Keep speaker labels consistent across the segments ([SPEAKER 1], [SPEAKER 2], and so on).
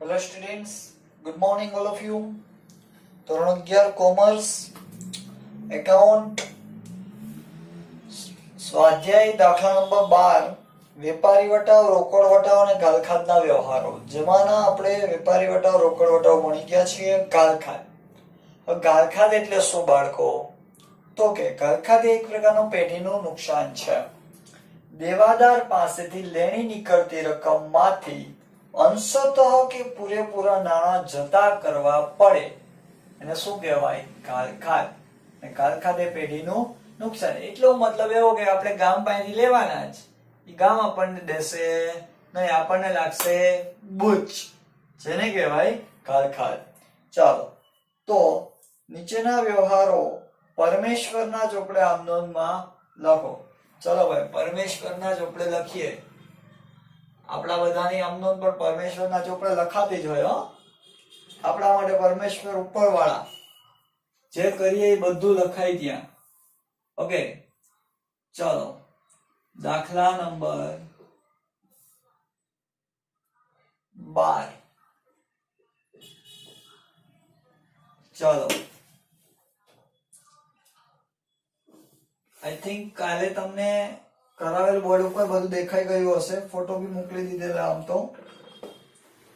[SPEAKER 1] Hello students, good morning all of you. ધોરણ 11 commerce account સ્વાધ્યાય દાખલા નંબર 12 વેપારી વટાવ રોકડ વટાવ અને ગાલખાતના વ્યવહારો. જેમાંના આપણે વેપારી વટાવ રોકડ વટાવ ભણી ગયા છીએ. ગાલખાત એટલે શું બાળકો? તો કે ગાલખાત એક પ્રકારનું પેઢીનું નુકસાન છે. દેવાદાર પાસેથી લેણી નીકળતી રકમમાંથી અંશતઃ કે પૂરેપૂરા નાણાં જતા કરવા પડે એને શું કહેવાય? ગાલખાત. ગાલખાત એ પેઢીનું નુકસાન. એટલો મતલબ એવો કે આપણે ગામ પાસેથી લેવાના જ, એ ગામ આપણને દેશે નહીં, આપણને લાગશે બુચ, જેને કહેવાય ગાલખાત. ચાલો, તો નીચેના વ્યવહારો પરમેશ્વરના ચોપડે આમનોંધમાં લખો. ચલો ભાઈ, પરમેશ્વરના ચોપડે લખીએ. આપણા બધાની આમનોંધ પણ પરમેશ્વરના ચોપડે લખાતી જ હોય. આપણા માટે પરમેશ્વર ઉપરવાળા જે કરીએ એ બધું લખાય ત્યાં. ઓકે, ચલો દાખલા નંબર 12. ચલો, આઈ થિંક કાલે તમને કરાવેલ બોર્ડ ઉપર બધું દેખાઈ ગયું હશે. ફોટો બી મોકલી દીધેલા આમ તો,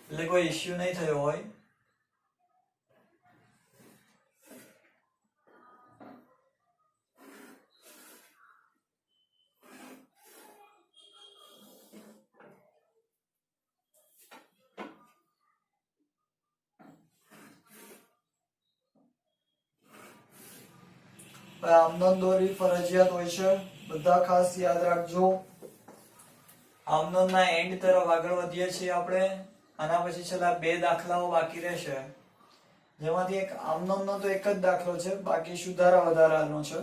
[SPEAKER 1] એટલે કોઈ ઇશ્યુ નહીં થયો હોય. આમનોંધ દોરવી ફરજિયાત હોય છે, બધા ખાસ યાદ રાખજો. આમનોંધના એન્ડ તરફ આગળ વધીએ છીએ આપણે. આના પછી છેલ્લા 2 દાખલાઓ બાકી રહેશે, જેમાંથી એક આમનોંધનો તો એક જ દાખલો છે, બાકી સુધારા વધારાનો છે.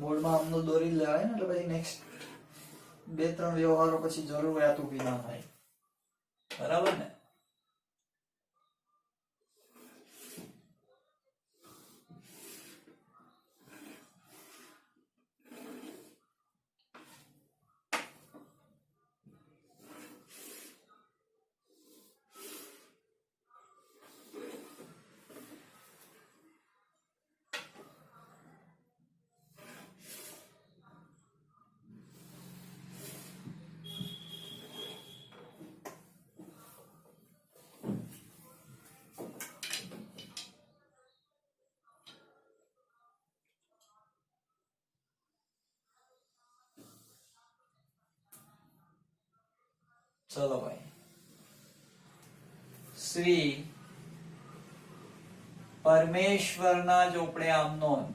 [SPEAKER 1] બોર્ડમાં આમનો દોરી લેવાય ને, એટલે પછી નેક્સ્ટ 2-3 વ્યવહારો પછી જરૂરિયાત ઊભી ના થાય. બરાબર ને? ચલો ભાઈ, શ્રી પરમેશ્વરના ચોપડે આમનોંધ.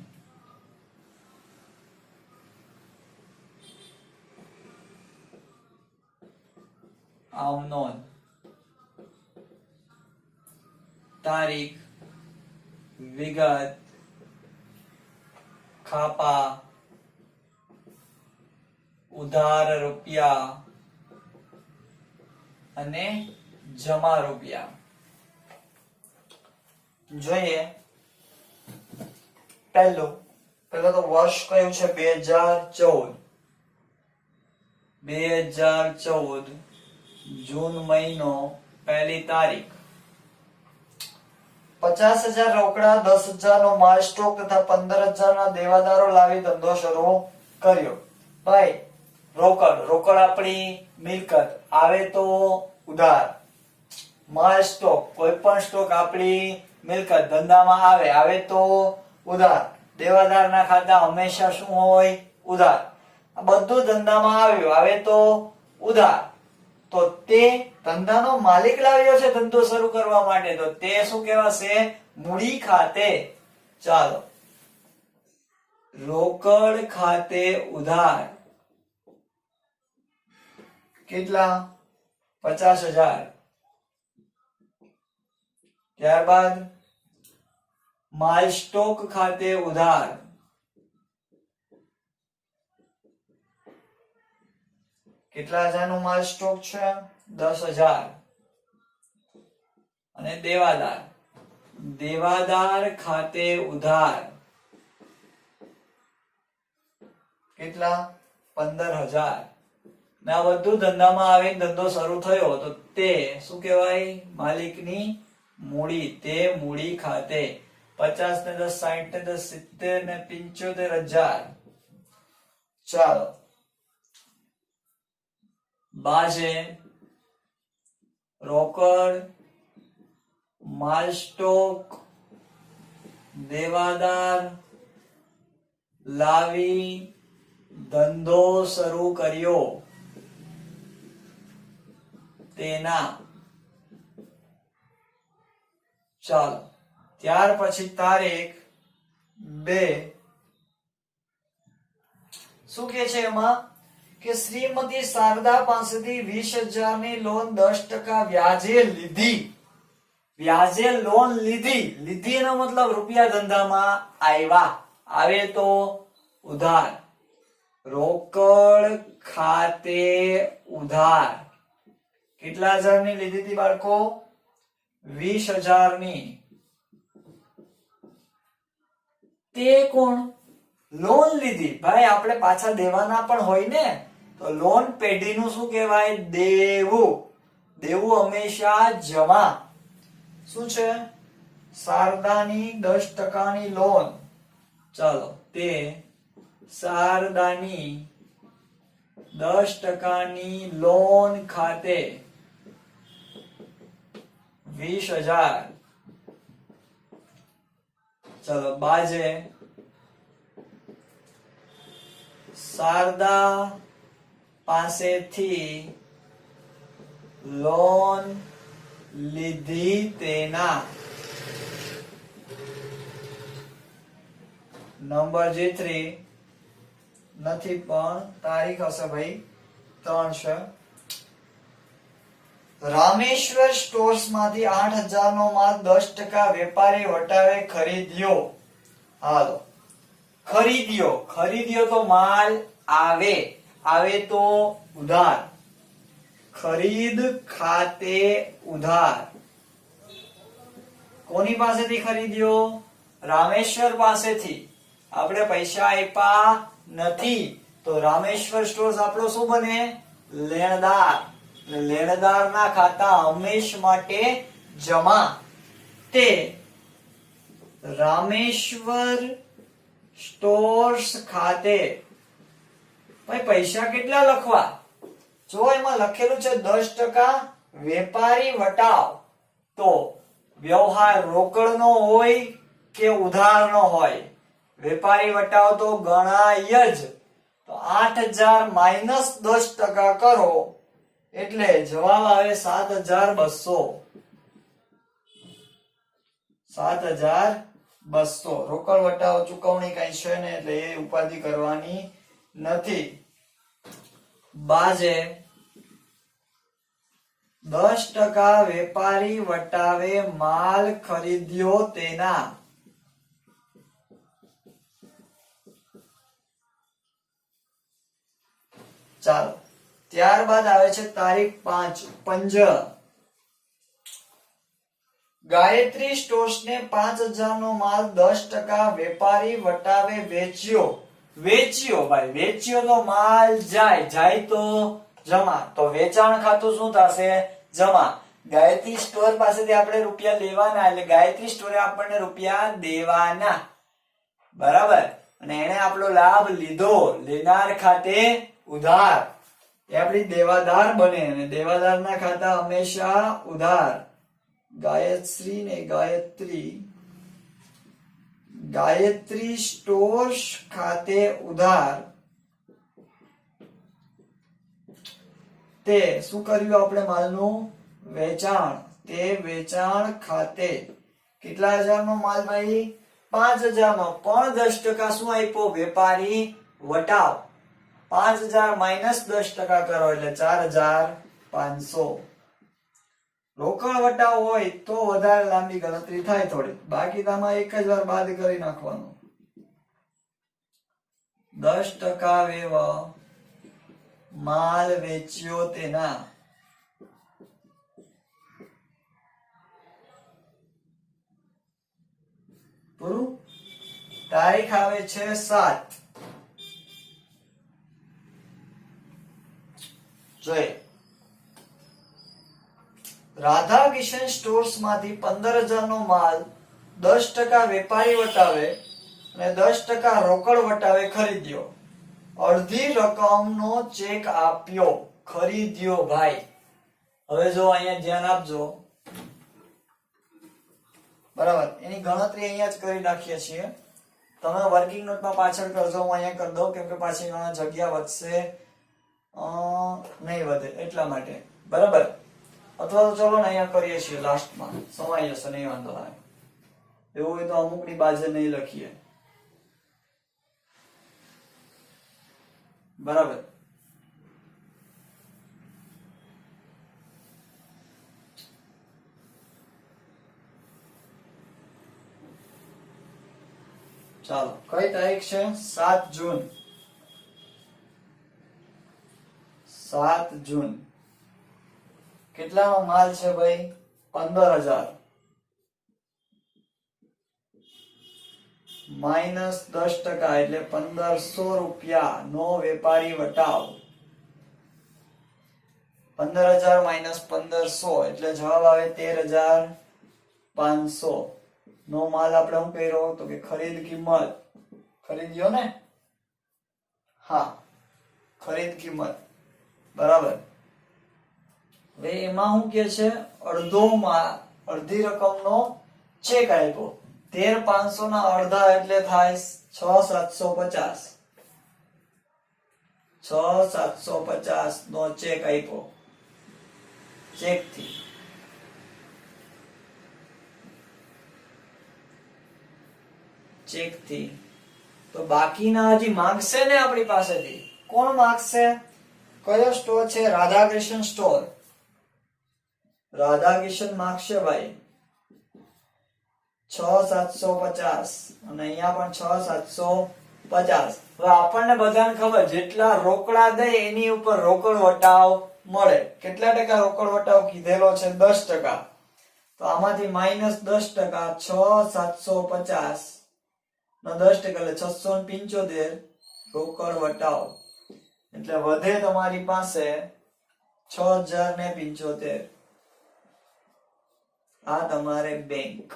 [SPEAKER 1] આમનોંધ તારીખ, વિગત, ખાપા, ઉધાર રૂપિયા અને જમા રૂપિયા. જોઈએ પહેલો તો વર્ષ કયું છે? 2014. 2014 જૂન મહિનો, 1લી તારીખ. 50,000 રોકડા, 10,000 નો માલ સ્ટોક તથા 15,000 ના દેવાદારો લાવી ધંધો શરૂ કર્યો. ભાઈ, રોકડ આપણી મિલકત આવે તો ઉધાર, માલ સ્ટોક, કોઈ પણ સ્ટોક આપણી મિલકત ધંધામાં આવે તો ઉધાર. દેવાદારના ખાતા હંમેશા શું હોય? ઉધાર. આ બધું ધંધામાં આવે તો ઉધાર. તો તે ધંધાનો માલિક લાવ્યો છે ધંધો શરૂ કરવા માટે, તો તે શું કહેવાશે? મૂડી ખાતે. ચાલો, રોકડ ખાતે ઉધાર કેટલા? 50,000. ત્યારબાદ માલ સ્ટોક ખાતે ઉધાર કેટલા હજારનું માલ સ્ટોક છે? 10,000. અને દેવાદાર ખાતે ઉધાર કેટલા? 15,000. ને આ બધું ધંધામાં આવીને ધંધો શરૂ થયો તો તે શું કહેવાય? માલિકની મૂડી. તે મૂડી ખાતે 50 ને 10 60 ને 10 70 ને 75,000. ચાલો, બાજે રોકડ, માલ સ્ટોક, દેવાદાર લાવી ધંધો શરૂ કર્યો તેના. ચાલો, ત્યાર પછી તારીખ 2 શું કે છે એમાં? કે શ્રીમતી શારદા પાસેથી 20,000 ની લોન 10% વ્યાજે લીધી. વ્યાજે લોન લીધી એનો મતલબ રૂપિયા ધંધામાં આવે તો ઉધાર. રોકડ ખાતે ઉધાર કેટલા હજારની લીધી હતી બાળકો? 20,000 તે કોણ? લોન લીધી. ભાઈ આપણે પાછા દેવાના પણ હોય ને, તો લોન પેઢીનું શું કહેવાય? દેવું. દેવું હંમેશા જમા. શું છે? શારદાની 10%ની લોન. ચાલો, તે શારદાની 10%ની લોન ખાતે 20,000. ચલો, બાજે શારદા પાસેથી લોન લીધી તેના. નંબર G3 નથી પણ તારીખ હશે ભાઈ 3 છે. રામેશ્વર સ્ટોર્સ માંથી 8,000 નો માલ 10% વેપારી વટાવે ખરીદ્યો. હાલો, ખરીદ્યો તો માલ આવે તો ઉધાર. ખરીદ ખાતે ઉધાર. કોની પાસેથી ખરીદ્યો? રામેશ્વર પાસેથી. આપણે પૈસા આપ્યા નથી તો રામેશ્વર સ્ટોર્સ આપણો શું બને? લેણદાર. લેણદારના ખાતા હંમેશ માટે જમા. તે રામેશ્વર સ્ટોર્સ ખાતે. ભાઈ પૈસા કેટલા લખવા? જો એમાં લખેલું છે 10% વેપારી વટાવ, તો વ્યવહાર રોકડનો હોય કે ઉધારનો હોય? વેપારી વટાવ તો ગણાય જ. તો 8,000 માઇનસ 10% કરો એટલે જવાબ આવે 7,200. 7,200. રોકડ વટાવ ચુકવણી કઈ છે ને એટલે એ ઉપાધિ કરવાની નથી. બાજે 10% વેપારી વટાવે માલ ખરીદ્યો તેના. ચાલો, ત્યારબાદ આવે છે તારીખ 5 ગાયત્રી સ્ટોર્સ ને 5,000 નો માલ 10% વેપારી વટાવે વેચ્યો. ભાઈ વેચ્યો તો માલ જાય તો જમા. તો વેચાણ ખાતું શું થશે? જમા. ગાયત્રી સ્ટોર પાસેથી આપણે રૂપિયા લેવાના એટલે ગાયત્રી સ્ટોરે આપણને રૂપિયા દેવાના. બરાબર. અને એને આપણો લાભ લીધો. લેનાર ખાતે ઉધાર. એ આપણી દેવાદાર બને અને દેવાદારના ખાતા હંમેશા ઉધાર. ગાયત્રી ને ગાયત્રી સ્ટોર્સ ખાતે ઉધાર તે શું કર્યું આપણે માલનું વેચાણ, તે વેચાણ ખાતે કેટલા હજારનો માલ ભાઈ 5000 નો, પણ 10% શું આપ્યો વેપારી વટાવ, 5000 માઈનસ 10% કરો એટલે 4500. રોકડ વટાવ હોય તો વધારે લાંબી ગણતરી થાય થોડી, બાકી આમાં એક જ વાર બાદ કરી નાખવાનું. 10% વેવ માલ વેચ્યો તેના પૂરું. તારીખ આવે છે 7. જોઈએ રાધા કિશન સ્ટોર્સ માંથી 15000 નો માલ 10% વેપારી વટાવે અને 10% રોકડ વટાવે ખરીદ્યો. અડધી રકમનો ચેક આપ્યો, ખરીદ્યો ભાઈ. હવે જો અહીંયા ધ્યાન આપજો, બરાબર, એની ગણતરી અહીંયા જ કરી નાખીએ છીએ. તમે વર્કિંગ નોટમાં પાછળ કરજો, હું અહીંયા કરી દઉં, કેમ કે પાછી ઘણા જગ્યા વધશે નહીં વધે એટલા માટે, બરાબર. અથવા તો ચલો ને અહીંયા કરીએ છીએ લાસ્ટમાં, સમાઈ જશે, નહીં વાંધો આવે. એવું હોય તો અમુકની બાજુ નહીં લખીએ, બરાબર. ચાલો, કઈ તારીખ છે? 7 જૂન. 7 જૂન. કેટલાનો માલ છે ભાઈ? 15000 માઇનસ 10% એટલે 1500 રૂપિયા નો વેપારી વટાવ. 15000 માઇનસ 1500 એટલે જવાબ આવે 13500 નો માલ આપણે શું કર્યો તો કે ખરીદ કિંમત. ખરીદ્યો ને? હા, ખરીદ કિંમત, બરાબર. હવે એમાં શું કે છે? અડધી રકમનો ચેક આપ્યો. 13500 ના અડધા એટલે થાય 6750. 6750 નો ચેક આપ્યો, ચેક થી. ચેક થી તો બાકીના હજી માંગશે ને આપણી પાસેથી. કોણ માંગશે? કયો સ્ટોર છે? રાધાકૃષ્ણ સ્ટોર. રાધાકૃષ્ણ માંગશે ભાઈ 6750 અને અહીંયા પણ 6750. હવે આપણને બધાને ખબર, જેટલા રોકડા દે એની ઉપર રોકડ વટાવ મળે. કેટલા ટકા રોકડ વટાવ કીધેલો છે? 10%. તો આમાંથી માઈનસ 10%, 6750 નો 10% એટલે 675 રોકડ વટાવ. એટલે વધે તમારી પાસે 6075. આ તમારે બેંક.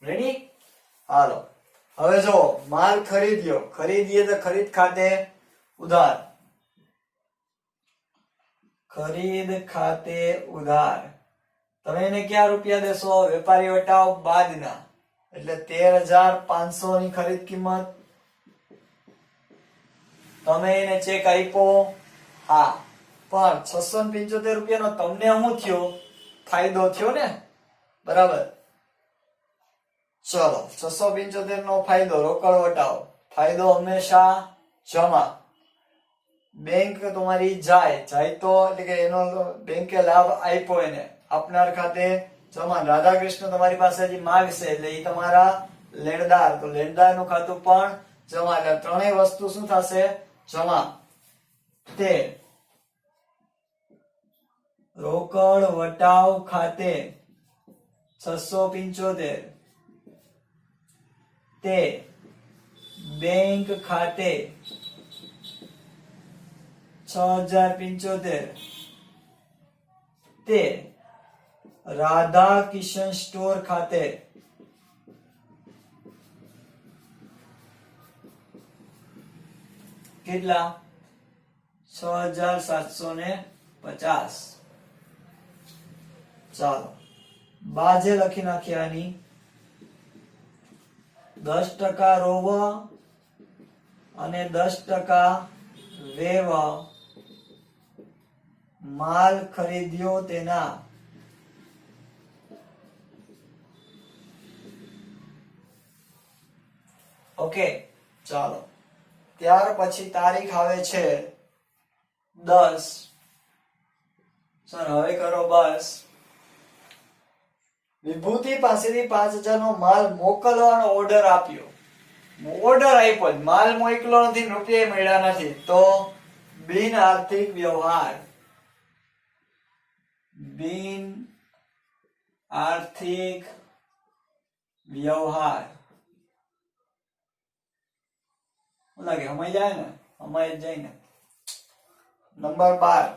[SPEAKER 1] રેડી? હાલો, હવે જો માલ ખરીદ્યો, ખરીદીએ તો ખરીદ ખાતે ઉધાર. ખરીદ ખાતે ઉધાર. તમે એને ક્યાં રૂપિયા દેશો? વેપારી વટાવ બાદના. એટલે 13500 ની ખરીદ કિંમત. તમે એને ચેક આપ્યો, હા, પણ 675 રૂપિયાનો તમને શું થયો? ફાયદો થયો ને, બરાબર. ચલો, 675 નો ફાયદો, રોકડ વટાવ. ફાયદો હંમેશા જમા. બેંક તમારી જાય તો એટલે કે એનો બેંકે લાભ આપ્યો, એને આપનાર ખાતે જમા. રાધાકૃષ્ણ તમારી પાસે હજી માંગશે એટલે એ તમારા લેણદાર, તો લેણદાર નું ખાતું પણ જમા. એટલે ત્રણેય વસ્તુ શું થશે? જમા. તે રોકડ વટાવ ખાતે 675, તે બેંક ખાતે 6075, તે રાધા કિશન સ્ટોર ખાતે કેટલા? 6750. ચાલો, બાજે લખી નાખીએ આની 10% રોવ અને 10% વેવ માલ ખરીદ્યો તેના ઓકે ચાલો ત્યાર પછી તારીખ આવે છે 10 સર હવે કરો બસ વિભૂતિ પાસેથી 5000 નો માલ મોકલવાનો ઓર્ડર આપ્યો માલ મોકલ્યો નથી રૂપિયા મળ્યા નથી તો બિન આર્થિક વ્યવહાર શું લાગે સમય જાય ને સમય જ જાય ને નંબર 12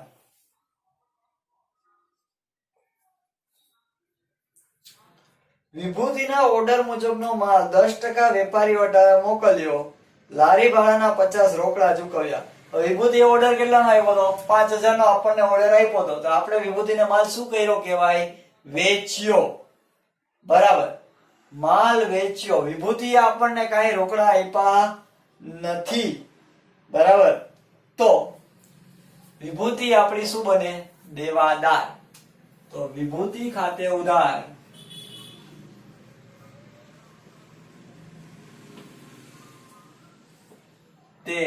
[SPEAKER 1] વિભૂતિના ઓર્ડર મુજબનો માલ 10% વેપારી વટાવે મોકલ્યો લારી ભાડાના 50 રોકડા ચૂકવ્યા વિભૂતિ ઓર્ડર કેટલાનો આપ્યો હતો 5000 નો આપણને ઓર્ડર આપ્યો હતો તો આપણે વિભૂતિને માલ શું કર્યો કહેવાય વેચ્યો બરાબર માલ વેચ્યો વિભૂતિએ આપણને કાંઈ રોકડા આપ્યા નથી બરાબર તો વિભૂતિ આપણી શું બને દેવાદાર તો વિભૂતિ ખાતે ઉધાર તે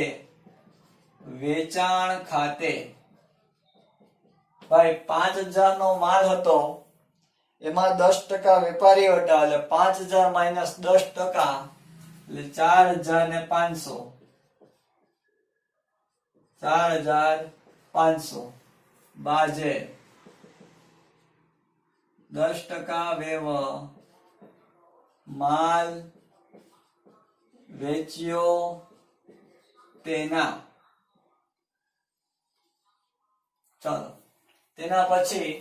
[SPEAKER 1] વેચાણ ખાતે ભાઈ 5000 નો માલ હતો એમાં 10% વેપારી વટા એટલે 5000 માઈનસ 10% એટલે 4500 બાજે 10% વેવ માલ વેચ્યો તેના ચાલો તેના પછી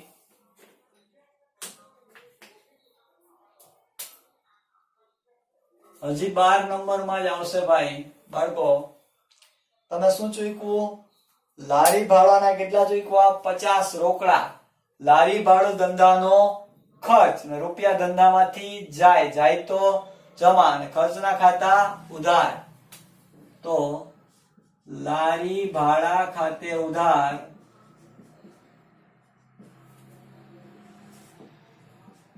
[SPEAKER 1] હજી 12 નંબરમાં જ આવશે ભાઈ બાળકો તમે શું ચૂક્યું લારી ભાડાના કેટલા ચૂક્યા 50 રોકડા લારી ભાડું ધંધાનો ખર્ચ ને રૂપિયા ધંધામાંથી જાય તો જમા અને ખર્ચના ખાતા ઉધાર તો લારી ભાડા ખાતે ઉધાર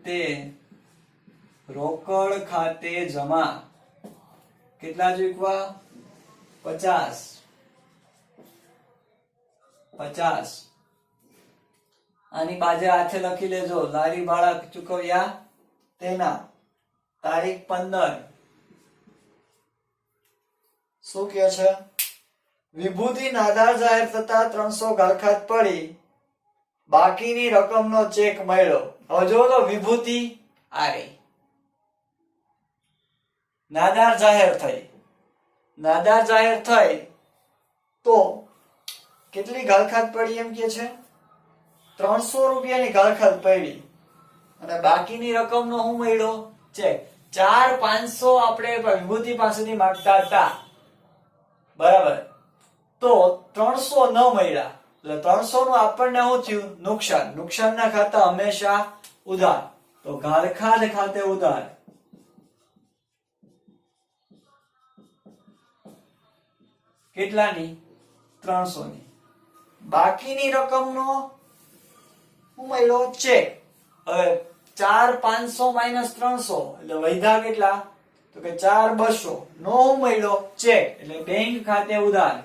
[SPEAKER 1] તે રોકડ ખાતે જમા કેટલા ચૂકવા 50 આની બાજુ હાથે લખી લેજો લારી ભાડા ચૂકવ્યા તેના તારીખ 15 શું કહે છે વિભૂતિ નાદાર જાહેર થતા 300 ગાલખાત પડી બાકીની રકમનો ચેક મળ્યો હવે જો તો વિભૂતિ આવી નાદાર જાહેર થઈ તો કેટલી ગાલખાત પડી એમ કે છે 300 રૂપિયાની ગાલખાત પડી અને બાકીની રકમનો શું મળ્યો ચેક 4500 આપણે વિભૂતિ પાસેથી માંગતા હતા બરાબર તો 300 ન મળ્યા એટલે 300 નું આપણને શું થયું નુકસાનના ખાતા હંમેશા ઉધાર તો ગાલખાત ખાતે ઉધાર કેટલાની 300 ની બાકીની રકમનો શું મળ્યો ચેક હવે 4500 માઈનસ 300 એટલે વધ્યા કેટલા તો કે 4200 નો મળ્યો ચેક એટલે બેંક ખાતે ઉધાર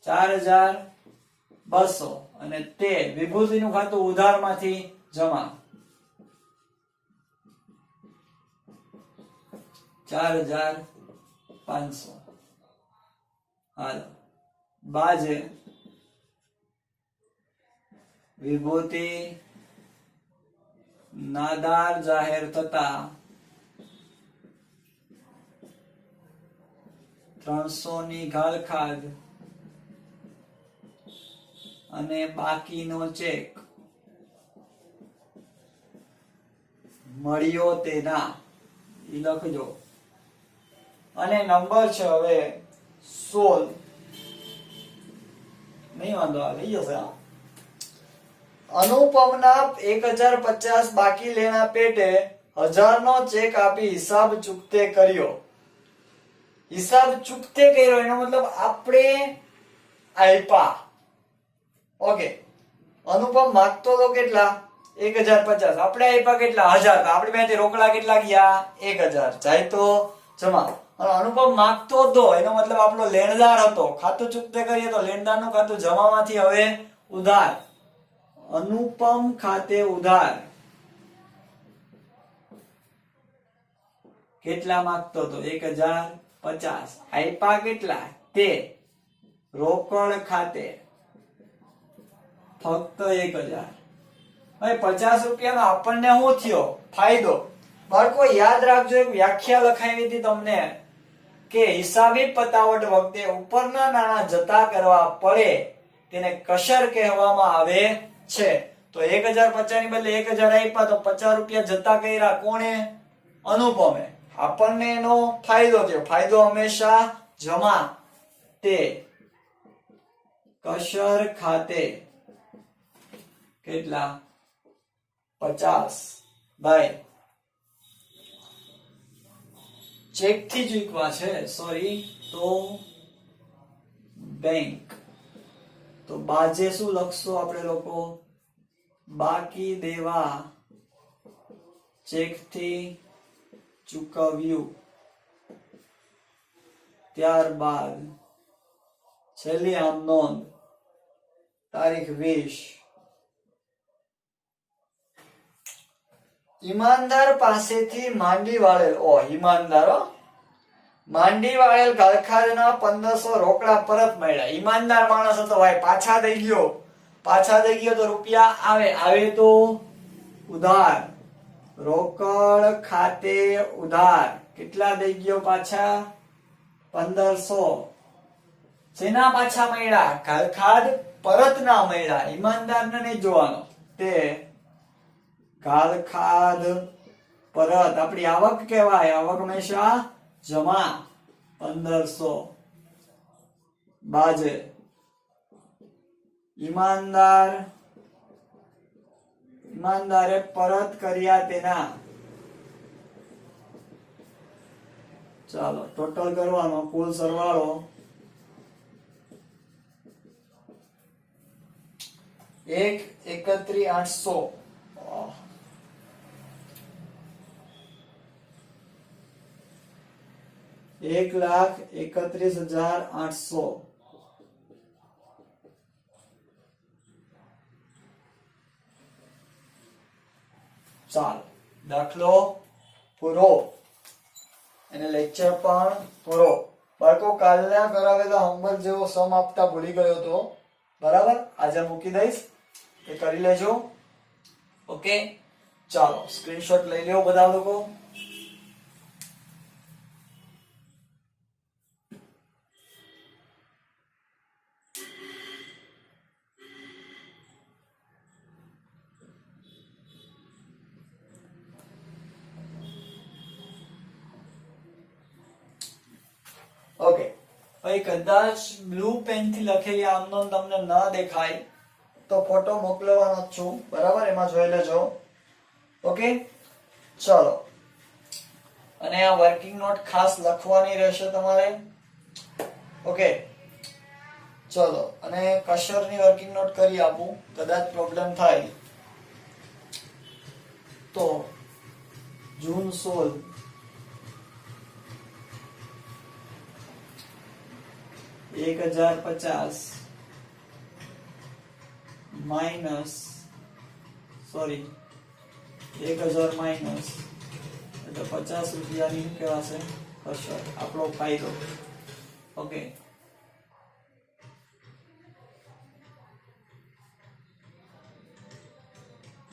[SPEAKER 1] 4200 અને તે વિભૂતિનું ખાતું ઉધારમાંથી જમા 4500 હાલો બાજે વિભૂતિ નાદાર જાહેર થતા 300 ની ગાલખાદ અને બાકીનો ચેક મળ્યો તેના ઈ લખજો અને નંબર છે હવે 16 નહીં વાંધો આવે લઈ જશે અનુપમના 1050 બાકી લેણા પેટે 1000 નો ચેક આપી હિસાબ ચૂકતે કર્યો. હિસાબ ચૂકતે કર્યો એનો મતલબ આપણે આપ્યા. ઓકે, અનુપમ માંગતો તો કેટલા? 1050. આપણે આપ્યા કેટલા? 1000. તો આપણી પાસેથી રોકડા કેટલા ગયા? 1000. જાય તો જમા. અને અનુપમ માંગતો તો એનો મતલબ આપણો લેણદાર હતો. ખાતું ચૂકતે કરીએ તો લેણદારનું ખાતું જમામાંથી હવે ઉધાર. અનુપમ ખાતે ઉધાર કેટલા માંગતો તો? 1050. આપ્યા કેટલા? તે રોકડ ખાતે ફક્ત 1000. હવે 50 રૂપિયાનો આપણને શું થયો? ફાયદો. બાળકો યાદ રાખજો, એક વ્યાખ્યા લખાવી હતી તમને કે હિસાબી પતાવટ વખતે ઉપરના નાણાં જતા કરવા પડે તેને કસર કહેવામાં આવે છે. તો 1050 ની બદલે 1000 આપ્યા તો 50 રૂપિયા જતા કર્યા કોણે? અનુપમે. આપણને એનો ફાયદો થયો. ફાયદો હંમેશા જમા. તે કસર ખાતે કેટલા? 50 બાય ચેક થી ચૂકવા છે, સોરી, તો બેંક. તો બાજે શું લખશું આપણે લોકો? બાકી દેવા ચેક થી ચૂકવ્યું. ત્યારબાદ છેલ્લી આમ નોંધ તારીખ 20. ઈમાનદાર પાસેથી માંડી વાળેલ, ઈમાનદાર માંડી વાળેલ ઘરખાધના 1500 રોકડા પરત મળ્યા. ઈમાનદાર માણસ હતો ભાઈ, પાછા દઈ ગયો. પાછા દઈ ગયો તો રૂપિયા આવે તો ઉધાર. રોકડ ખાતે ઉધાર કેટલા દઈ ગયો પાછા? 1500. જેના પાછા મળ્યા? ઘરખાદ પરત ના મળ્યા. ઈમાનદારને નહીં જોવાનો. તે ઘરખાદ પરત આપણી આવક કહેવાય. આવક હંમેશા જમા. 1500 બાજે ઈમાનદારે પરત કર્યા તેના. ચાલો ટોટલ કરવાનો, કુલ સરવાળો 1,31,800. 1,31,800. ચાલો દાખલો પૂરો. અને લેક્ચર પણ પૂરો. બાળકો કાલના કરાવેલા હોમવર્ક જેવો સમ આપતા ભૂલી ગયો તો બરાબર, આજે મૂકી દઈશ, એ કરી લેજો. ઓકે, ચાલો સ્ક્રીનશોટ લઈ લ્યો બધા લોકો. ઓકે, ભાઈ કદાચ બ્લુ પેન થી લખેલી આમનો તમને ન દેખાય તો ફોટો મોકલવાનો જ છું, બરાબર, એમાં જોઈ લેજો. ઓકે, ચલો. અને આ વર્કિંગ નોટ ખાસ લખવાની રહેશે તમારે. ઓકે, ચલો. અને કસરની વર્કિંગ નોટ કરી આપું, કદાચ પ્રોબ્લેમ થાય તો. જૂન 16 1050 માઇનસ, સોરી 1000 માઇનસ એટલે 50 રૂપિયાની શું કહેવાશે? કસર. આપણો ફાયદો. ઓકે,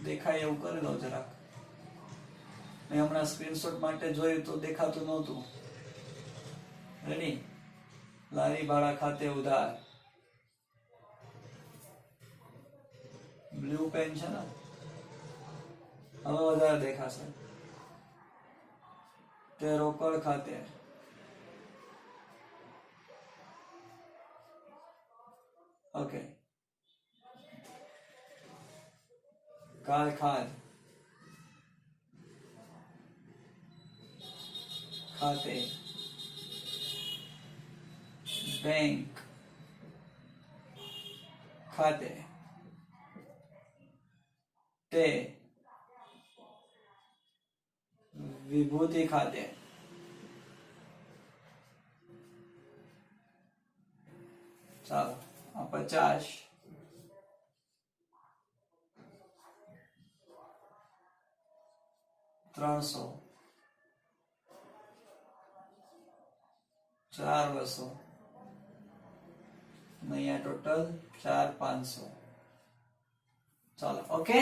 [SPEAKER 1] દેખાય એવું કરી લો જરાક. મેં હમણાં સ્ક્રીનશોટ માટે જોયું તો દેખાતું નહોતું. રેડી? લારી ભાડા ખાતે ઉધાર. બ્લુ પેન છે ને, હવે વધારે દેખાશે. તે રોકડ ખાતે. ઓકે, ખાદ ખાદ ખાતે બેંક ખાતે તે વિભૂતિ ખાતે ચાલો આ 50 300 400 અહીંયા ટોટલ 4500 ચાલો ઓકે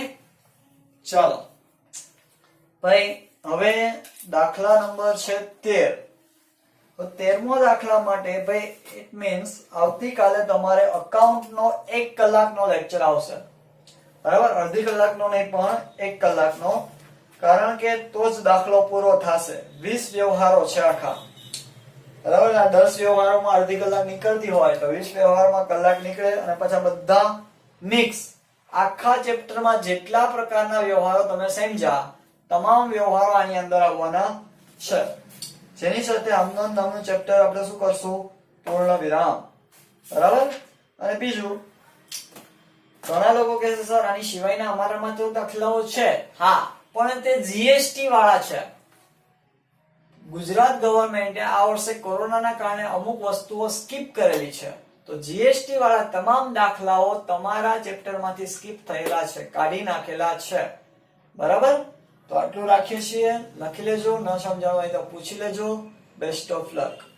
[SPEAKER 1] ચાલો ભાઈ હવે દાખલા નંબર છે 13 તો 13મો દાખલા માટે ભાઈ ઇટ મીન્સ આવતીકાલે તમારે અકાઉન્ટ નો 1 કલાકનો લેક્ચર આવશે બરાબર અડધી કલાકનો નહીં પણ 1 કલાકનો કારણ કે તો જ દાખલો પૂરો થશે 20 વ્યવહારો છે આખા બરાબર આ 10 વ્યવહારોમાં અડધી કલાક નીકળતી હોય તો 20 વ્યવહારમાં કલાક નીકળે અને પછી બધા મિક્સ આખા ચેપ્ટરમાં જેટલા પ્રકારના વ્યવહારો તમે સમજ્યા તમામ વ્યવહારો આની અંદર આવવાના છે જેની સાથે આમનો નામનું ચેપ્ટર આપણે શું કરશું પૂર્ણ વિરામ બરાબર અને બીજું ઘણા લોકો કહે છે સર આની સિવાયના અમારામાં તો દાખલાઓ છે હા પણ તે જીએસટી વાળા છે ગુજરાત ગવર્મેન્ટે આ વર્ષે કોરોનાના કારણે અમુક વસ્તુઓ સ્કીપ કરેલી છે તો જીએસટી વાળા તમામ દાખલાઓ તમારા ચેપ્ટરમાંથી સ્કીપ થયેલા છે કાઢી નાખેલા છે બરાબર તો આટલું રાખીએ છીએ લખી લેજો ન સમજાવવા હોય તો પૂછી લેજો બેસ્ટ ઓફ લક